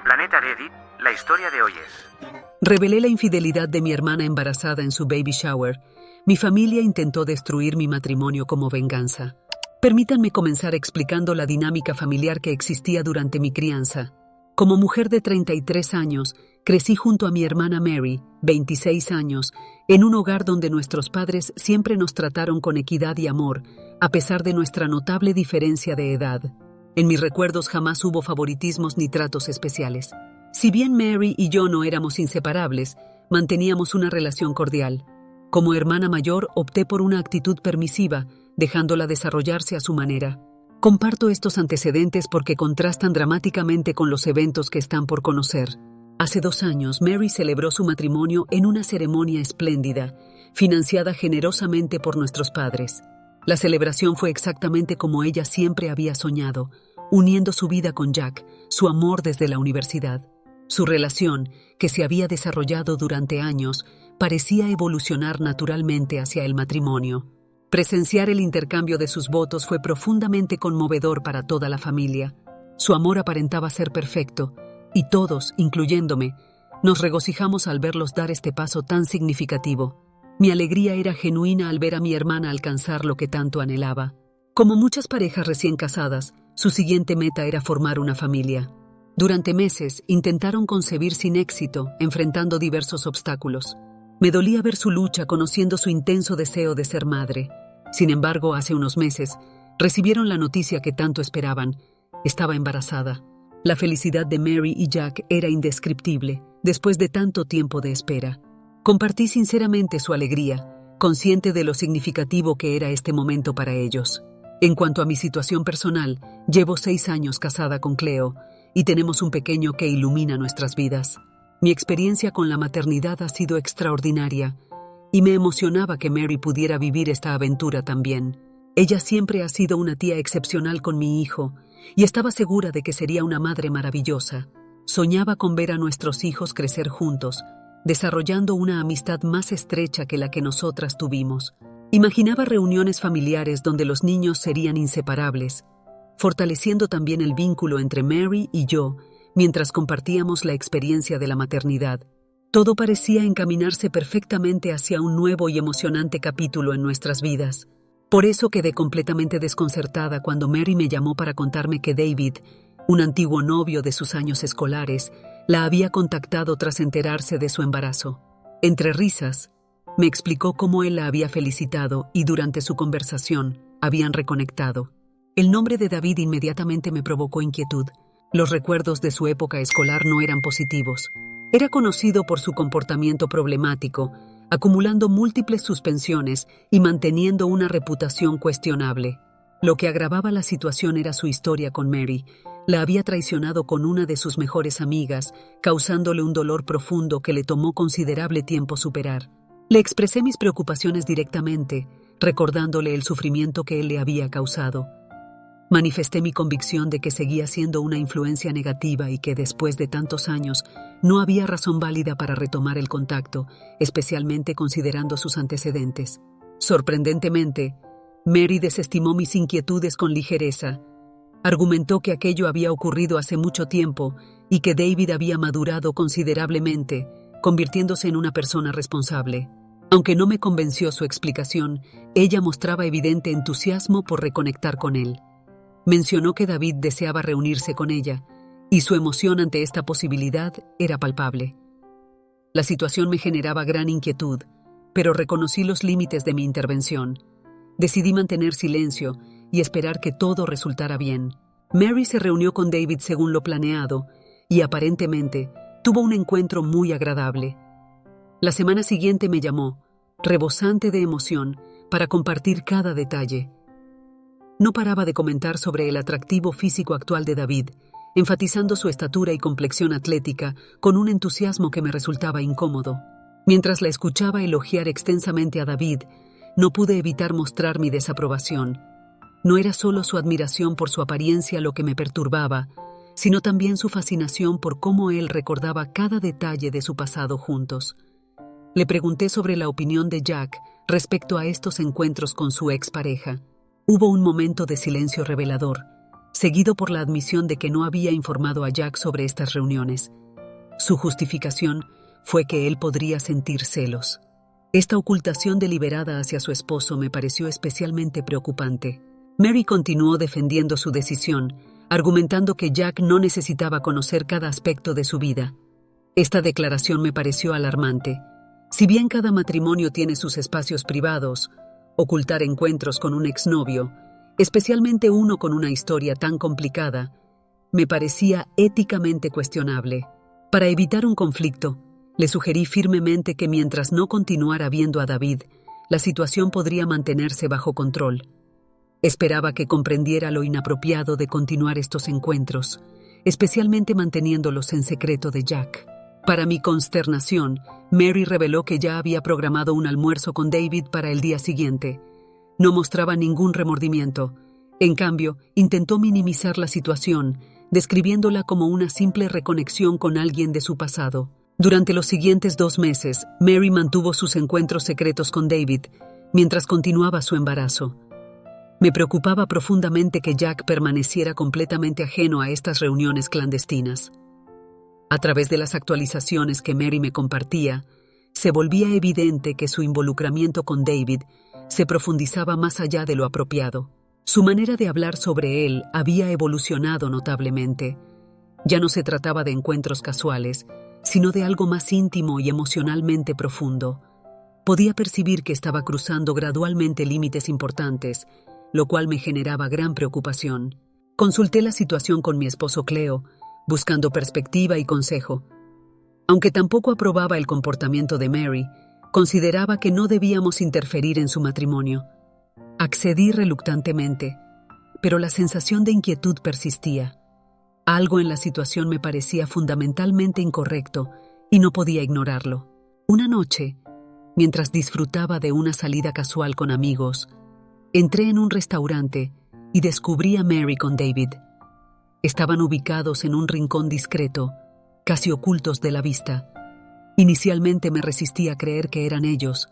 Planeta Reddit, la historia de hoy es... Revelé la infidelidad de mi hermana embarazada en su baby shower. Mi familia intentó destruir mi matrimonio como venganza. Permítanme comenzar explicando la dinámica familiar que existía durante mi crianza. Como mujer de 33 años, crecí junto a mi hermana Mary, 26 años, en un hogar donde nuestros padres siempre nos trataron con equidad y amor, a pesar de nuestra notable diferencia de edad. En mis recuerdos jamás hubo favoritismos ni tratos especiales. Si bien Mary y yo no éramos inseparables, manteníamos una relación cordial. Como hermana mayor, opté por una actitud permisiva, dejándola desarrollarse a su manera. Comparto estos antecedentes porque contrastan dramáticamente con los eventos que están por conocer. Hace 2 años, Mary celebró su matrimonio en una ceremonia espléndida, financiada generosamente por nuestros padres. La celebración fue exactamente como ella siempre había soñado, uniendo su vida con Jack, su amor desde la universidad. Su relación, que se había desarrollado durante años, parecía evolucionar naturalmente hacia el matrimonio. Presenciar el intercambio de sus votos fue profundamente conmovedor para toda la familia. Su amor aparentaba ser perfecto, y todos, incluyéndome, nos regocijamos al verlos dar este paso tan significativo. Mi alegría era genuina al ver a mi hermana alcanzar lo que tanto anhelaba. Como muchas parejas recién casadas, su siguiente meta era formar una familia. Durante meses intentaron concebir sin éxito, enfrentando diversos obstáculos. Me dolía ver su lucha conociendo su intenso deseo de ser madre. Sin embargo, hace unos meses, recibieron la noticia que tanto esperaban. Estaba embarazada. La felicidad de Mary y Jack era indescriptible, después de tanto tiempo de espera. Compartí sinceramente su alegría, consciente de lo significativo que era este momento para ellos. En cuanto a mi situación personal, llevo 6 años casada con Cleo y tenemos un pequeño que ilumina nuestras vidas. Mi experiencia con la maternidad ha sido extraordinaria y me emocionaba que Mary pudiera vivir esta aventura también. Ella siempre ha sido una tía excepcional con mi hijo y estaba segura de que sería una madre maravillosa. Soñaba con ver a nuestros hijos crecer juntos, desarrollando una amistad más estrecha que la que nosotras tuvimos. Imaginaba reuniones familiares donde los niños serían inseparables, fortaleciendo también el vínculo entre Mary y yo mientras compartíamos la experiencia de la maternidad. Todo parecía encaminarse perfectamente hacia un nuevo y emocionante capítulo en nuestras vidas. Por eso quedé completamente desconcertada cuando Mary me llamó para contarme que David, un antiguo novio de sus años escolares, la había contactado tras enterarse de su embarazo. Entre risas, me explicó cómo él la había felicitado y durante su conversación habían reconectado. El nombre de David inmediatamente me provocó inquietud. Los recuerdos de su época escolar no eran positivos. Era conocido por su comportamiento problemático, acumulando múltiples suspensiones y manteniendo una reputación cuestionable. Lo que agravaba la situación era su historia con Mary. La había traicionado con una de sus mejores amigas, causándole un dolor profundo que le tomó considerable tiempo superar. Le expresé mis preocupaciones directamente, recordándole el sufrimiento que él le había causado. Manifesté mi convicción de que seguía siendo una influencia negativa y que después de tantos años no había razón válida para retomar el contacto, especialmente considerando sus antecedentes. Sorprendentemente, Mary desestimó mis inquietudes con ligereza. Argumentó que aquello había ocurrido hace mucho tiempo y que David había madurado considerablemente, convirtiéndose en una persona responsable. Aunque no me convenció su explicación, ella mostraba evidente entusiasmo por reconectar con él. Mencionó que David deseaba reunirse con ella, y su emoción ante esta posibilidad era palpable. La situación me generaba gran inquietud, pero reconocí los límites de mi intervención. Decidí mantener silencio y esperar que todo resultara bien. Mary se reunió con David según lo planeado, y aparentemente tuvo un encuentro muy agradable. La semana siguiente me llamó, rebosante de emoción, para compartir cada detalle. No paraba de comentar sobre el atractivo físico actual de David, enfatizando su estatura y complexión atlética con un entusiasmo que me resultaba incómodo. Mientras la escuchaba elogiar extensamente a David, no pude evitar mostrar mi desaprobación. No era solo su admiración por su apariencia lo que me perturbaba, sino también su fascinación por cómo él recordaba cada detalle de su pasado juntos. Le pregunté sobre la opinión de Jack respecto a estos encuentros con su expareja. Hubo un momento de silencio revelador, seguido por la admisión de que no había informado a Jack sobre estas reuniones. Su justificación fue que él podría sentir celos. Esta ocultación deliberada hacia su esposo me pareció especialmente preocupante. Mary continuó defendiendo su decisión, argumentando que Jack no necesitaba conocer cada aspecto de su vida. Esta declaración me pareció alarmante. Si bien cada matrimonio tiene sus espacios privados, ocultar encuentros con un exnovio, especialmente uno con una historia tan complicada, me parecía éticamente cuestionable. Para evitar un conflicto, le sugerí firmemente que mientras no continuara viendo a David, la situación podría mantenerse bajo control. Esperaba que comprendiera lo inapropiado de continuar estos encuentros, especialmente manteniéndolos en secreto de Jack. Para mi consternación, Mary reveló que ya había programado un almuerzo con David para el día siguiente. No mostraba ningún remordimiento. En cambio, intentó minimizar la situación, describiéndola como una simple reconexión con alguien de su pasado. Durante los siguientes 2 meses, Mary mantuvo sus encuentros secretos con David, mientras continuaba su embarazo. Me preocupaba profundamente que Jack permaneciera completamente ajeno a estas reuniones clandestinas. A través de las actualizaciones que Mary me compartía, se volvía evidente que su involucramiento con David se profundizaba más allá de lo apropiado. Su manera de hablar sobre él había evolucionado notablemente. Ya no se trataba de encuentros casuales, sino de algo más íntimo y emocionalmente profundo. Podía percibir que estaba cruzando gradualmente límites importantes, lo cual me generaba gran preocupación. Consulté la situación con mi esposo Cleo, buscando perspectiva y consejo. Aunque tampoco aprobaba el comportamiento de Mary, consideraba que no debíamos interferir en su matrimonio. Accedí reluctantemente, pero la sensación de inquietud persistía. Algo en la situación me parecía fundamentalmente incorrecto y no podía ignorarlo. Una noche, mientras disfrutaba de una salida casual con amigos, entré en un restaurante y descubrí a Mary con David. Estaban ubicados en un rincón discreto, casi ocultos de la vista. Inicialmente me resistí a creer que eran ellos,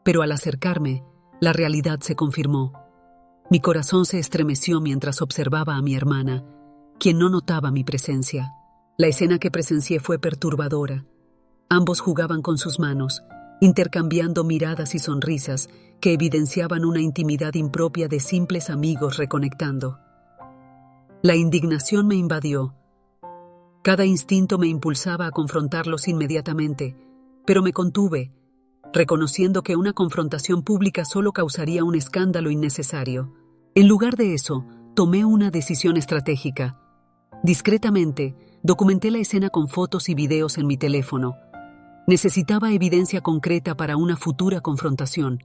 pero al acercarme, la realidad se confirmó. Mi corazón se estremeció mientras observaba a mi hermana, quien no notaba mi presencia. La escena que presencié fue perturbadora. Ambos jugaban con sus manos, intercambiando miradas y sonrisas que evidenciaban una intimidad impropia de simples amigos reconectando. La indignación me invadió. Cada instinto me impulsaba a confrontarlos inmediatamente, pero me contuve, reconociendo que una confrontación pública solo causaría un escándalo innecesario. En lugar de eso, tomé una decisión estratégica. Discretamente, documenté la escena con fotos y videos en mi teléfono. Necesitaba evidencia concreta para una futura confrontación,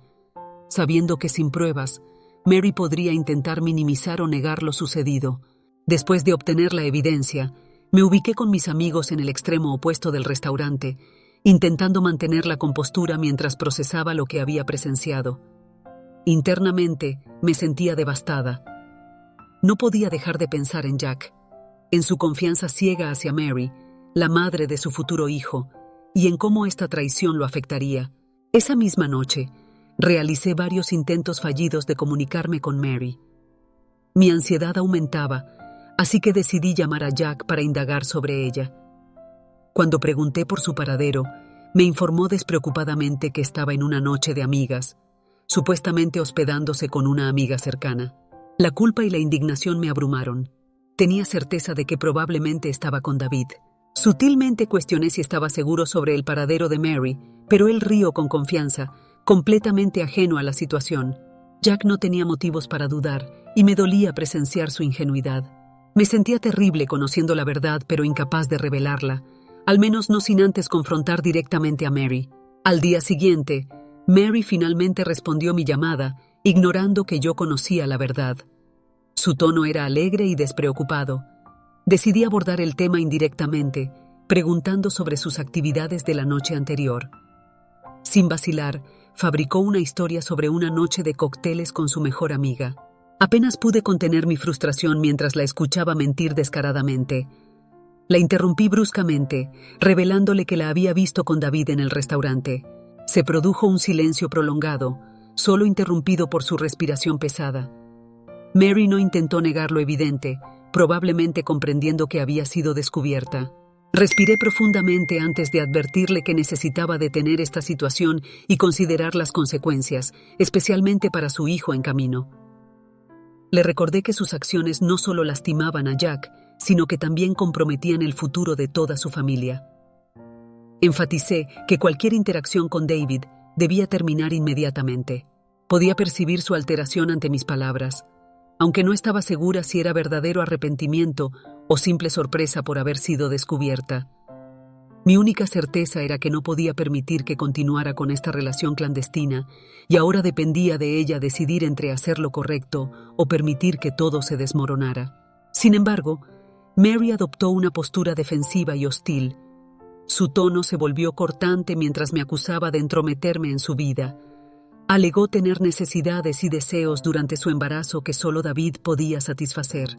sabiendo que sin pruebas, Mary podría intentar minimizar o negar lo sucedido. Después de obtener la evidencia, me ubiqué con mis amigos en el extremo opuesto del restaurante, intentando mantener la compostura mientras procesaba lo que había presenciado. Internamente, me sentía devastada. No podía dejar de pensar en Jack, en su confianza ciega hacia Mary, la madre de su futuro hijo, y en cómo esta traición lo afectaría. Esa misma noche, realicé varios intentos fallidos de comunicarme con Mary. Mi ansiedad aumentaba, así que decidí llamar a Jack para indagar sobre ella. Cuando pregunté por su paradero, me informó despreocupadamente que estaba en una noche de amigas, supuestamente hospedándose con una amiga cercana. La culpa y la indignación me abrumaron. Tenía certeza de que probablemente estaba con David. Sutilmente cuestioné si estaba seguro sobre el paradero de Mary, pero él rió con confianza, completamente ajeno a la situación. Jack no tenía motivos para dudar, y me dolía presenciar su ingenuidad. Me sentía terrible conociendo la verdad, pero incapaz de revelarla, al menos no sin antes confrontar directamente a Mary. Al día siguiente, Mary finalmente respondió mi llamada, ignorando que yo conocía la verdad. Su tono era alegre y despreocupado. Decidí abordar el tema indirectamente, preguntando sobre sus actividades de la noche anterior. Sin vacilar, fabricó una historia sobre una noche de cócteles con su mejor amiga. Apenas pude contener mi frustración mientras la escuchaba mentir descaradamente. La interrumpí bruscamente, revelándole que la había visto con David en el restaurante. Se produjo un silencio prolongado, solo interrumpido por su respiración pesada. Mary no intentó negar lo evidente, probablemente comprendiendo que había sido descubierta. Respiré profundamente antes de advertirle que necesitaba detener esta situación y considerar las consecuencias, especialmente para su hijo en camino. Le recordé que sus acciones no solo lastimaban a Jack, sino que también comprometían el futuro de toda su familia. Enfaticé que cualquier interacción con David debía terminar inmediatamente. Podía percibir su alteración ante mis palabras, aunque no estaba segura si era verdadero arrepentimiento o simple sorpresa por haber sido descubierta. Mi única certeza era que no podía permitir que continuara con esta relación clandestina y ahora dependía de ella decidir entre hacer lo correcto o permitir que todo se desmoronara. Sin embargo, Mary adoptó una postura defensiva y hostil. Su tono se volvió cortante mientras me acusaba de entrometerme en su vida. Alegó tener necesidades y deseos durante su embarazo que solo David podía satisfacer.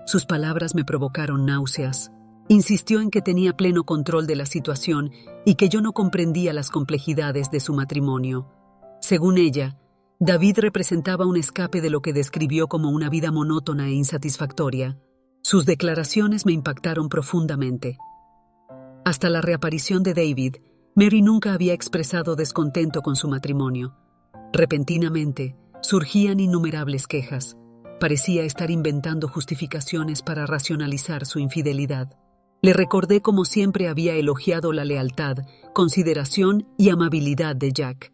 Sus palabras me provocaron náuseas. Insistió en que tenía pleno control de la situación y que yo no comprendía las complejidades de su matrimonio. Según ella, David representaba un escape de lo que describió como una vida monótona e insatisfactoria. Sus declaraciones me impactaron profundamente. Hasta la reaparición de David, Mary nunca había expresado descontento con su matrimonio. Repentinamente, surgían innumerables quejas. Parecía estar inventando justificaciones para racionalizar su infidelidad. Le recordé cómo siempre había elogiado la lealtad, consideración y amabilidad de Jack.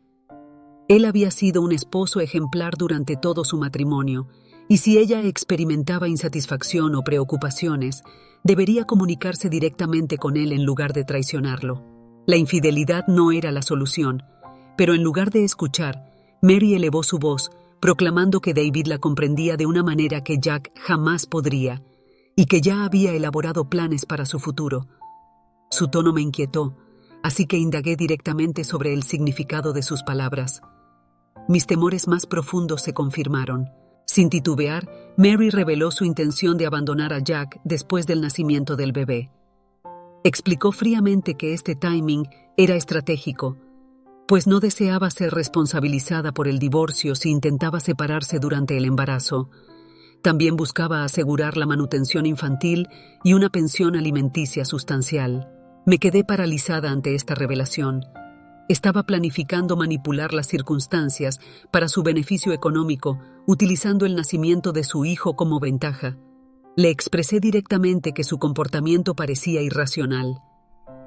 Él había sido un esposo ejemplar durante todo su matrimonio, y si ella experimentaba insatisfacción o preocupaciones, debería comunicarse directamente con él en lugar de traicionarlo. La infidelidad no era la solución, pero en lugar de escuchar, Mary elevó su voz, proclamando que David la comprendía de una manera que Jack jamás podría, y que ya había elaborado planes para su futuro. Su tono me inquietó, así que indagué directamente sobre el significado de sus palabras. Mis temores más profundos se confirmaron. Sin titubear, Mary reveló su intención de abandonar a Jack después del nacimiento del bebé. Explicó fríamente que este timing era estratégico, pues no deseaba ser responsabilizada por el divorcio si intentaba separarse durante el embarazo. También buscaba asegurar la manutención infantil y una pensión alimenticia sustancial. Me quedé paralizada ante esta revelación. Estaba planificando manipular las circunstancias para su beneficio económico, utilizando el nacimiento de su hijo como ventaja. Le expresé directamente que su comportamiento parecía irracional.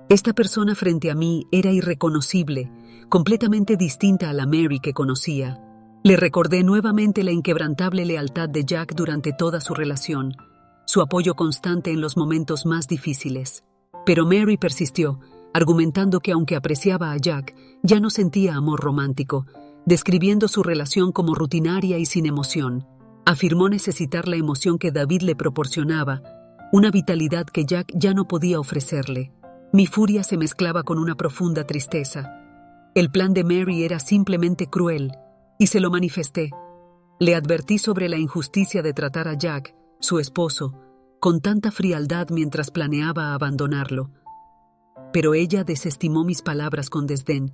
Esta persona frente a mí era irreconocible, completamente distinta a la Mary que conocía. Le recordé nuevamente la inquebrantable lealtad de Jack durante toda su relación, su apoyo constante en los momentos más difíciles. Pero Mary persistió, argumentando que aunque apreciaba a Jack, ya no sentía amor romántico, describiendo su relación como rutinaria y sin emoción. Afirmó necesitar la emoción que David le proporcionaba, una vitalidad que Jack ya no podía ofrecerle. Mi furia se mezclaba con una profunda tristeza. El plan de Mary era simplemente cruel, y se lo manifesté. Le advertí sobre la injusticia de tratar a Jack, su esposo, con tanta frialdad mientras planeaba abandonarlo. Pero ella desestimó mis palabras con desdén,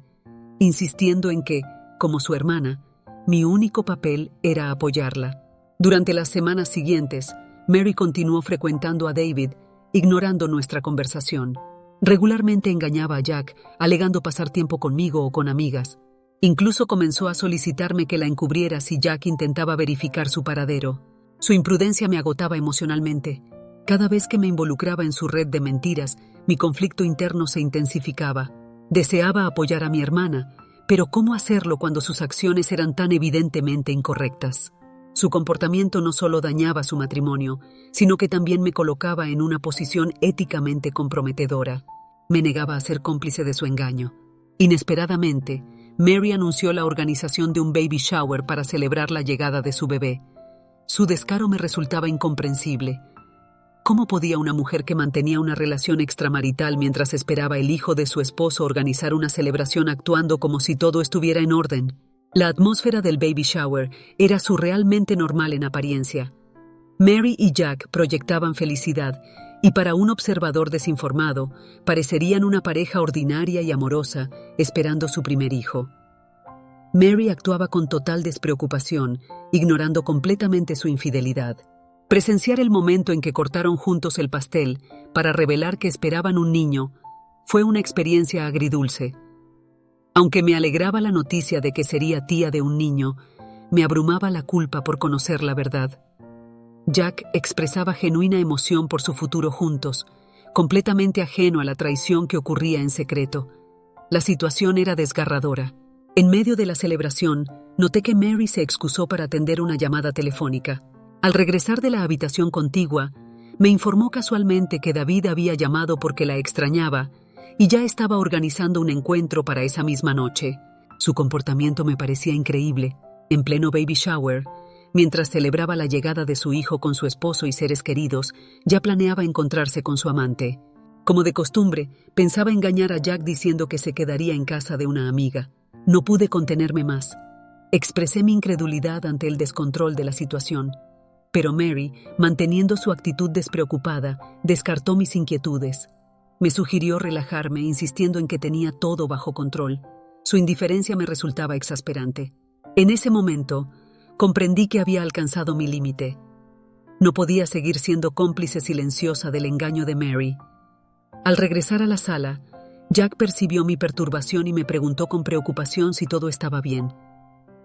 insistiendo en que, como su hermana, mi único papel era apoyarla. Durante las semanas siguientes, Mary continuó frecuentando a David, ignorando nuestra conversación. Regularmente engañaba a Jack, alegando pasar tiempo conmigo o con amigas. Incluso comenzó a solicitarme que la encubriera si Jack intentaba verificar su paradero. Su imprudencia me agotaba emocionalmente. Cada vez que me involucraba en su red de mentiras, mi conflicto interno se intensificaba. Deseaba apoyar a mi hermana, pero ¿cómo hacerlo cuando sus acciones eran tan evidentemente incorrectas? Su comportamiento no solo dañaba su matrimonio, sino que también me colocaba en una posición éticamente comprometedora. Me negaba a ser cómplice de su engaño. Inesperadamente, Mary anunció la organización de un baby shower para celebrar la llegada de su bebé. Su descaro me resultaba incomprensible. ¿Cómo podía una mujer que mantenía una relación extramarital mientras esperaba el hijo de su esposo organizar una celebración actuando como si todo estuviera en orden? La atmósfera del baby shower era surrealmente normal en apariencia. Mary y Jack proyectaban felicidad y para un observador desinformado parecerían una pareja ordinaria y amorosa esperando su primer hijo. Mary actuaba con total despreocupación, ignorando completamente su infidelidad. Presenciar el momento en que cortaron juntos el pastel para revelar que esperaban un niño fue una experiencia agridulce. Aunque me alegraba la noticia de que sería tía de un niño, me abrumaba la culpa por conocer la verdad. Jack expresaba genuina emoción por su futuro juntos, completamente ajeno a la traición que ocurría en secreto. La situación era desgarradora. En medio de la celebración, noté que Mary se excusó para atender una llamada telefónica. Al regresar de la habitación contigua, me informó casualmente que David había llamado porque la extrañaba y ya estaba organizando un encuentro para esa misma noche. Su comportamiento me parecía increíble. En pleno baby shower, mientras celebraba la llegada de su hijo con su esposo y seres queridos, ya planeaba encontrarse con su amante. Como de costumbre, pensaba engañar a Jack diciendo que se quedaría en casa de una amiga. No pude contenerme más. Expresé mi incredulidad ante el descontrol de la situación. Pero Mary, manteniendo su actitud despreocupada, descartó mis inquietudes. Me sugirió relajarme, insistiendo en que tenía todo bajo control. Su indiferencia me resultaba exasperante. En ese momento, comprendí que había alcanzado mi límite. No podía seguir siendo cómplice silenciosa del engaño de Mary. Al regresar a la sala, Jack percibió mi perturbación y me preguntó con preocupación si todo estaba bien.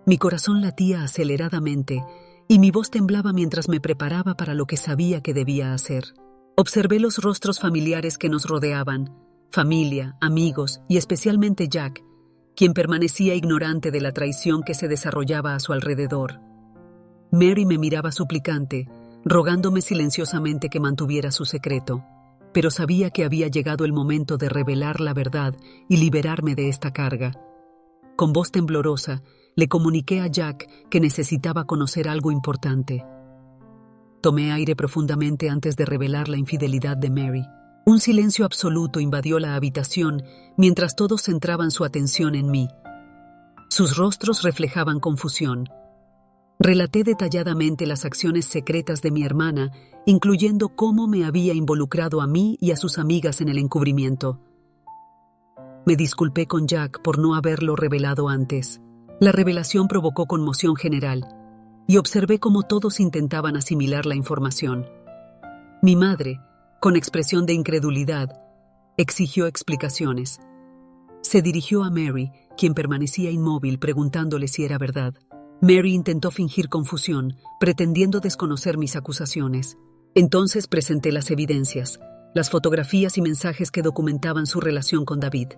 Mi corazón latía aceleradamente y mi voz temblaba mientras me preparaba para lo que sabía que debía hacer. Observé los rostros familiares que nos rodeaban, familia, amigos y especialmente Jack, quien permanecía ignorante de la traición que se desarrollaba a su alrededor. Mary me miraba suplicante, rogándome silenciosamente que mantuviera su secreto, pero sabía que había llegado el momento de revelar la verdad y liberarme de esta carga. Con voz temblorosa, le comuniqué a Jack que necesitaba conocer algo importante. Tomé aire profundamente antes de revelar la infidelidad de Mary. Un silencio absoluto invadió la habitación mientras todos centraban su atención en mí. Sus rostros reflejaban confusión. Relaté detalladamente las acciones secretas de mi hermana, incluyendo cómo me había involucrado a mí y a sus amigas en el encubrimiento. Me disculpé con Jack por no haberlo revelado antes. La revelación provocó conmoción general, y observé cómo todos intentaban asimilar la información. Mi madre, con expresión de incredulidad, exigió explicaciones. Se dirigió a Mary, quien permanecía inmóvil, preguntándole si era verdad. Mary intentó fingir confusión, pretendiendo desconocer mis acusaciones. Entonces presenté las evidencias, las fotografías y mensajes que documentaban su relación con David.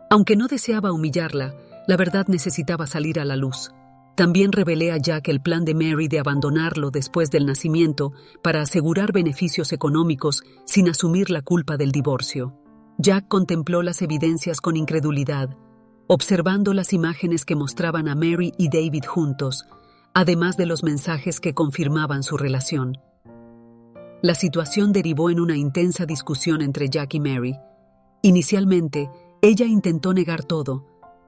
Aunque no deseaba humillarla, la verdad necesitaba salir a la luz. También revelé a Jack el plan de Mary de abandonarlo después del nacimiento para asegurar beneficios económicos sin asumir la culpa del divorcio. Jack contempló las evidencias con incredulidad, observando las imágenes que mostraban a Mary y David juntos, además de los mensajes que confirmaban su relación. La situación derivó en una intensa discusión entre Jack y Mary. Inicialmente, ella intentó negar todo,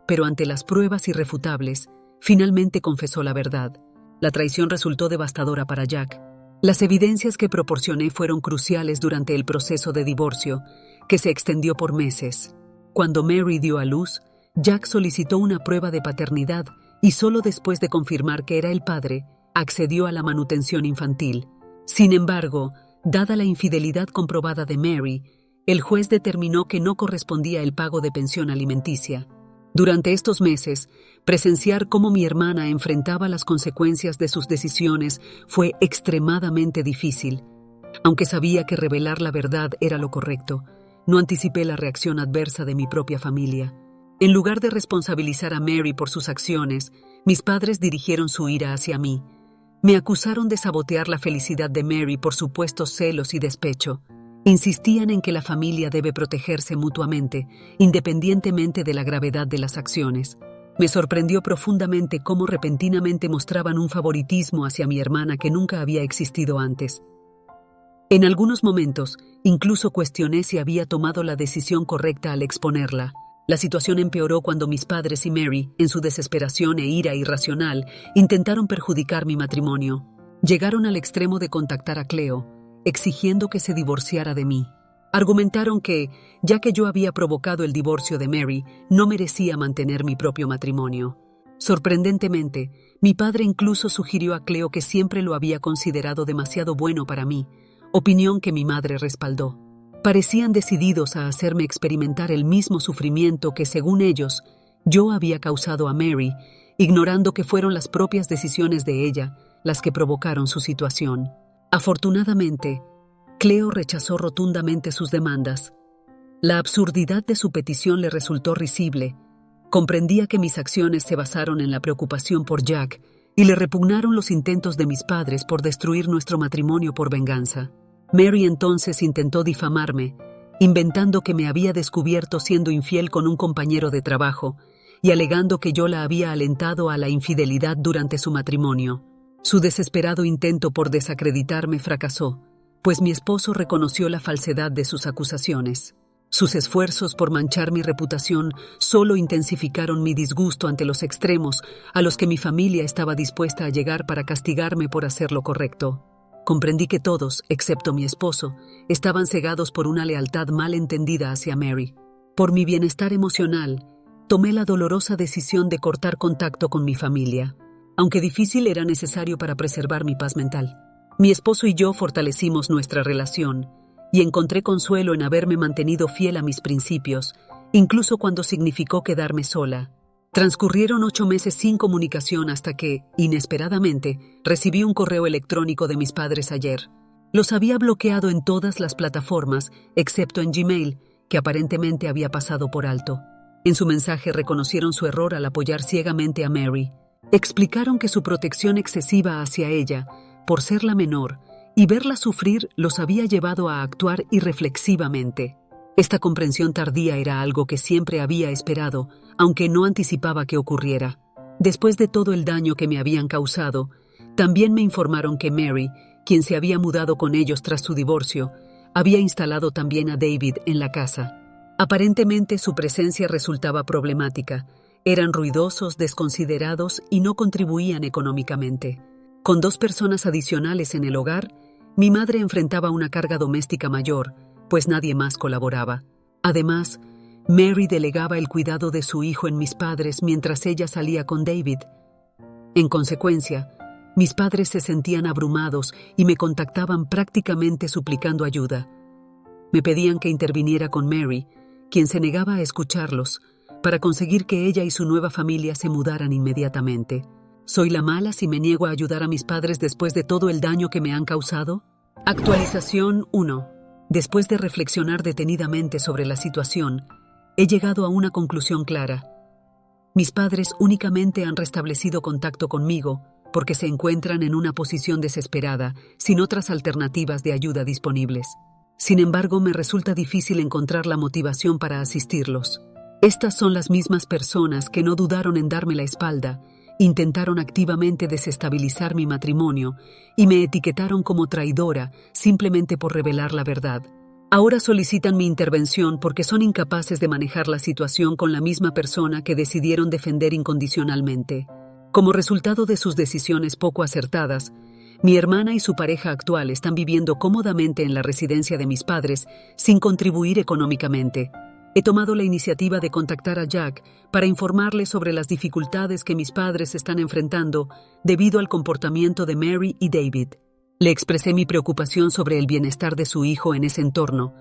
pero ante las pruebas irrefutables, finalmente confesó la verdad. La traición resultó devastadora para Jack. Las evidencias que proporcioné fueron cruciales durante el proceso de divorcio, que se extendió por meses. Cuando Mary dio a luz, Jack solicitó una prueba de paternidad y solo después de confirmar que era el padre, accedió a la manutención infantil. Sin embargo, dada la infidelidad comprobada de Mary, el juez determinó que no correspondía el pago de pensión alimenticia. Durante estos meses, presenciar cómo mi hermana enfrentaba las consecuencias de sus decisiones fue extremadamente difícil. Aunque sabía que revelar la verdad era lo correcto, no anticipé la reacción adversa de mi propia familia. En lugar de responsabilizar a Mary por sus acciones, mis padres dirigieron su ira hacia mí. Me acusaron de sabotear la felicidad de Mary por supuestos celos y despecho. Insistían en que la familia debe protegerse mutuamente, independientemente de la gravedad de las acciones. Me sorprendió profundamente cómo repentinamente mostraban un favoritismo hacia mi hermana que nunca había existido antes. En algunos momentos, incluso cuestioné si había tomado la decisión correcta al exponerla. La situación empeoró cuando mis padres y Mary, en su desesperación e ira irracional, intentaron perjudicar mi matrimonio. Llegaron al extremo de contactar a Cleo, exigiendo que se divorciara de mí. Argumentaron que, ya que yo había provocado el divorcio de Mary, no merecía mantener mi propio matrimonio. Sorprendentemente, Mi padre incluso sugirió a Cleo que siempre lo había considerado demasiado bueno para mí, opinión que mi madre respaldó. Parecían decididos a hacerme experimentar el mismo sufrimiento que, según ellos, yo había causado a Mary, ignorando que fueron las propias decisiones de ella las que provocaron su situación. Afortunadamente, Cleo rechazó rotundamente sus demandas. La absurdidad de su petición le resultó risible. Comprendía que mis acciones se basaron en la preocupación por Jack y le repugnaron los intentos de mis padres por destruir nuestro matrimonio por venganza. Mary entonces intentó difamarme, inventando que me había descubierto siendo infiel con un compañero de trabajo y alegando que yo la había alentado a la infidelidad durante su matrimonio. Su desesperado intento por desacreditarme fracasó, pues mi esposo reconoció la falsedad de sus acusaciones. Sus esfuerzos por manchar mi reputación solo intensificaron mi disgusto ante los extremos a los que mi familia estaba dispuesta a llegar para castigarme por hacer lo correcto. Comprendí que todos, excepto mi esposo, estaban cegados por una lealtad mal entendida hacia Mary. Por mi bienestar emocional, tomé la dolorosa decisión de cortar contacto con mi familia, aunque difícil era necesario para preservar mi paz mental. Mi esposo y yo fortalecimos nuestra relación y encontré consuelo en haberme mantenido fiel a mis principios, incluso cuando significó quedarme sola. Transcurrieron 8 meses sin comunicación hasta que, inesperadamente, recibí un correo electrónico de mis padres ayer. Los había bloqueado en todas las plataformas, excepto en Gmail, que aparentemente había pasado por alto. En su mensaje reconocieron su error al apoyar ciegamente a Mary. Explicaron que su protección excesiva hacia ella, por ser la menor, y verla sufrir los había llevado a actuar irreflexivamente. Esta comprensión tardía era algo que siempre había esperado, aunque no anticipaba que ocurriera. Después de todo el daño que me habían causado, también me informaron que Mary, quien se había mudado con ellos tras su divorcio, había instalado también a David en la casa. Aparentemente su presencia resultaba problemática. Eran ruidosos, desconsiderados y no contribuían económicamente. Con 2 personas adicionales en el hogar, mi madre enfrentaba una carga doméstica mayor, pues nadie más colaboraba. Además, Mary delegaba el cuidado de su hijo en mis padres mientras ella salía con David. En consecuencia, mis padres se sentían abrumados y me contactaban prácticamente suplicando ayuda. Me pedían que interviniera con Mary, quien se negaba a escucharlos, para conseguir que ella y su nueva familia se mudaran inmediatamente. ¿Soy la mala si me niego a ayudar a mis padres después de todo el daño que me han causado? Actualización 1. Después de reflexionar detenidamente sobre la situación, he llegado a una conclusión clara. Mis padres únicamente han restablecido contacto conmigo porque se encuentran en una posición desesperada, sin otras alternativas de ayuda disponibles. Sin embargo, me resulta difícil encontrar la motivación para asistirlos. Estas son las mismas personas que no dudaron en darme la espalda, intentaron activamente desestabilizar mi matrimonio y me etiquetaron como traidora simplemente por revelar la verdad. Ahora solicitan mi intervención porque son incapaces de manejar la situación con la misma persona que decidieron defender incondicionalmente. Como resultado de sus decisiones poco acertadas, mi hermana y su pareja actual están viviendo cómodamente en la residencia de mis padres sin contribuir económicamente. He tomado la iniciativa de contactar a Jack para informarle sobre las dificultades que mis padres están enfrentando debido al comportamiento de Mary y David. Le expresé mi preocupación sobre el bienestar de su hijo en ese entorno,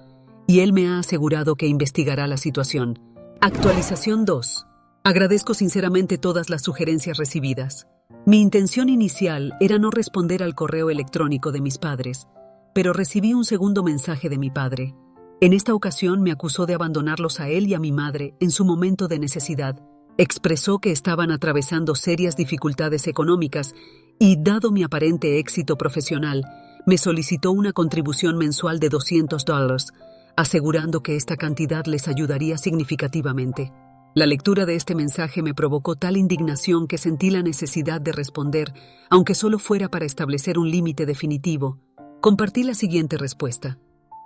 y él me ha asegurado que investigará la situación. Actualización 2. Agradezco sinceramente todas las sugerencias recibidas. Mi intención inicial era no responder al correo electrónico de mis padres, pero recibí un segundo mensaje de mi padre. En esta ocasión me acusó de abandonarlos a él y a mi madre en su momento de necesidad. Expresó que estaban atravesando serias dificultades económicas y, dado mi aparente éxito profesional, me solicitó una contribución mensual de $200, asegurando que esta cantidad les ayudaría significativamente. La lectura de este mensaje me provocó tal indignación que sentí la necesidad de responder, aunque solo fuera para establecer un límite definitivo. Compartí la siguiente respuesta.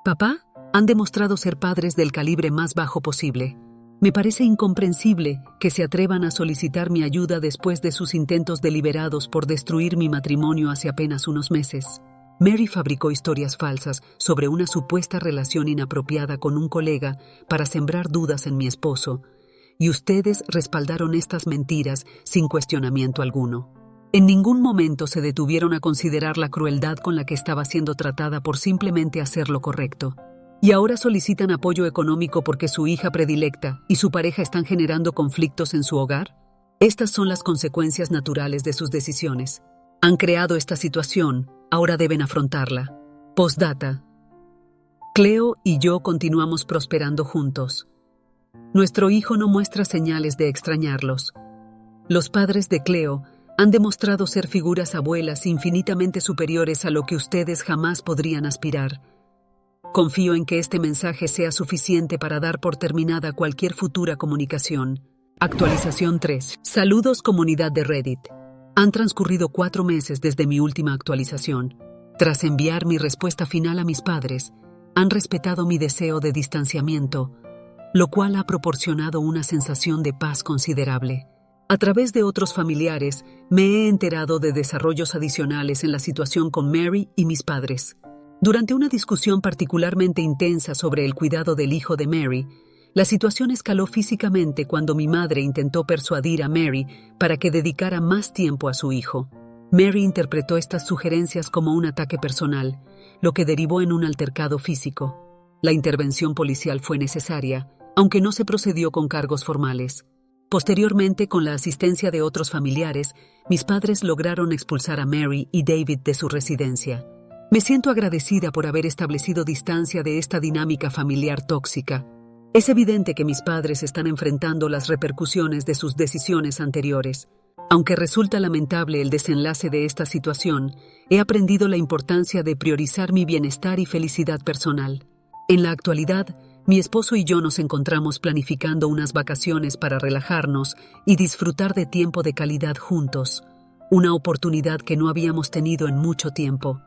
Papá, han demostrado ser padres del calibre más bajo posible. Me parece incomprensible que se atrevan a solicitar mi ayuda después de sus intentos deliberados por destruir mi matrimonio hace apenas unos meses. Mary fabricó historias falsas sobre una supuesta relación inapropiada con un colega para sembrar dudas en mi esposo, y ustedes respaldaron estas mentiras sin cuestionamiento alguno. En ningún momento se detuvieron a considerar la crueldad con la que estaba siendo tratada por simplemente hacer lo correcto. Y ahora solicitan apoyo económico porque su hija predilecta y su pareja están generando conflictos en su hogar. Estas son las consecuencias naturales de sus decisiones. Han creado esta situación, ahora deben afrontarla. Postdata. Cleo y yo continuamos prosperando juntos. Nuestro hijo no muestra señales de extrañarlos. Los padres de Cleo han demostrado ser figuras abuelas infinitamente superiores a lo que ustedes jamás podrían aspirar. Confío en que este mensaje sea suficiente para dar por terminada cualquier futura comunicación. Actualización 3. Saludos comunidad de Reddit. Han transcurrido 4 meses desde mi última actualización. Tras enviar mi respuesta final a mis padres, han respetado mi deseo de distanciamiento, lo cual ha proporcionado una sensación de paz considerable. A través de otros familiares, me he enterado de desarrollos adicionales en la situación con Mary y mis padres. Durante una discusión particularmente intensa sobre el cuidado del hijo de Mary, la situación escaló físicamente cuando mi madre intentó persuadir a Mary para que dedicara más tiempo a su hijo. Mary interpretó estas sugerencias como un ataque personal, lo que derivó en un altercado físico. La intervención policial fue necesaria, aunque no se procedió con cargos formales. Posteriormente, con la asistencia de otros familiares, mis padres lograron expulsar a Mary y David de su residencia. Me siento agradecida por haber establecido distancia de esta dinámica familiar tóxica. Es evidente que mis padres están enfrentando las repercusiones de sus decisiones anteriores. Aunque resulta lamentable el desenlace de esta situación, he aprendido la importancia de priorizar mi bienestar y felicidad personal. En la actualidad, mi esposo y yo nos encontramos planificando unas vacaciones para relajarnos y disfrutar de tiempo de calidad juntos, una oportunidad que no habíamos tenido en mucho tiempo.